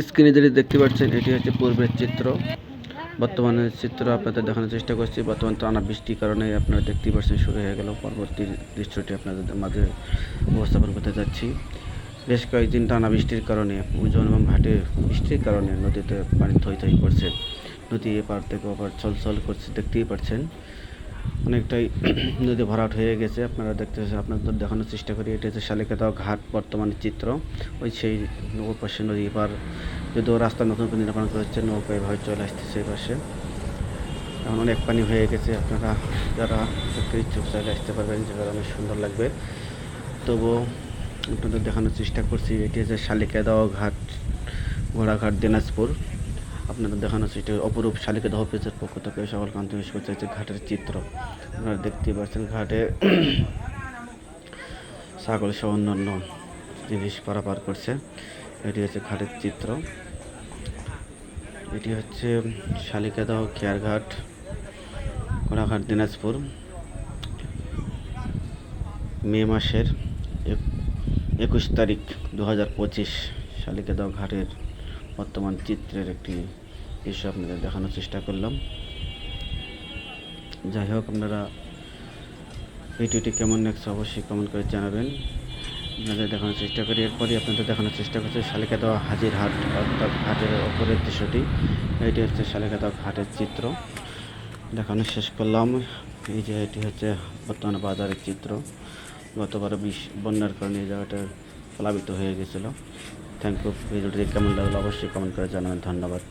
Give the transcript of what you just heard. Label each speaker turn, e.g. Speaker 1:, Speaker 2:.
Speaker 1: স্ক্রিনে যেটি দেখতে পাচ্ছেন এটি হচ্ছে পূর্বের চিত্র। বর্তমানের চিত্র আপনাদের দেখানোর চেষ্টা করছি। বর্তমান টানা বৃষ্টির কারণে আপনারা দেখতেই পাচ্ছেন শুরু হয়ে গেল। পরবর্তী দৃশ্যটি আপনাদের মাঝে উপস্থাপন করতে যাচ্ছি। বেশ কয়েকদিন টানা বৃষ্টির কারণে উজান এবং ঘাটে বৃষ্টির কারণে নদীতে পানি থই থই করছে। নদী এপার থেকে ওপার ছলছল করছে, দেখতেই পাচ্ছেন। অনেকটাই নদী ভরাট হয়ে গেছে। আপনারা দেখতেছেন, আপনাদের দেখানোর চেষ্টা করি। এটা হচ্ছে শালিকাদাও ঘাট বর্তমানের চিত্র। ওই সেই পাশে নদী পার, যদিও রাস্তা নতুন করে নির্মাণ করেছে, নৌকা এভাবে চলে আসতেছে এই পাশে। এখন অনেক পানি হয়ে গেছে। আপনারা যারা দেখতে ইচ্ছুক চাইলে আসতে পারবেন, জায়গাটা অনেক সুন্দর লাগবে। তবুও আপনাদের দেখানোর চেষ্টা করছি। এটি হচ্ছে শালিকাদাও ঘাট, ঘোড়াঘাট, দিনাজপুর। আপনাদের দেখানোর চেষ্টা অপরূপ শালিকাদাহ পেজের পক্ষ থেকে সকল কান্ত করতে ঘাটের চিত্র। আপনারা দেখতেই পাচ্ছেন ঘাটে ছাগল সহ অন্যান্য জিনিস পারাপার করছে। এটি হচ্ছে ঘাটের চিত্র। এটি হচ্ছে শালিকাদাহ খেয়ারঘাট, ঘোড়াঘাট, দিনাজপুর। মে মাসের 21 তারিখ 2025 শালিকাদাহ ঘাটের বর্তমান চিত্রের একটি দৃশ্য আপনাদের দেখানোর চেষ্টা করলাম। যাই হোক, আপনারা ভিডিওটি কেমন লাগছে অবশ্যই কমেন্ট করে জানাবেন। আপনাদের দেখানোর চেষ্টা করি। এরপরই আপনাদের দেখানোর চেষ্টা করছি শালিকাদাহ হাজির হাট, অর্থাৎ ঘাটের অপরের দৃশ্যটি। এটি হচ্ছে শালিকাদাহ ঘাটের চিত্র দেখানো শেষ করলাম। এই যে এটি হচ্ছে বর্তমান বাজারের চিত্র। গতবার বন্যার কারণে এই জায়গাটা প্লাবিত হয়ে গেছিলো। Thank you. ভিডিওটি কেমন লাগলো অবশ্যই কমেন্ট করে জানাবেন। ধন্যবাদ।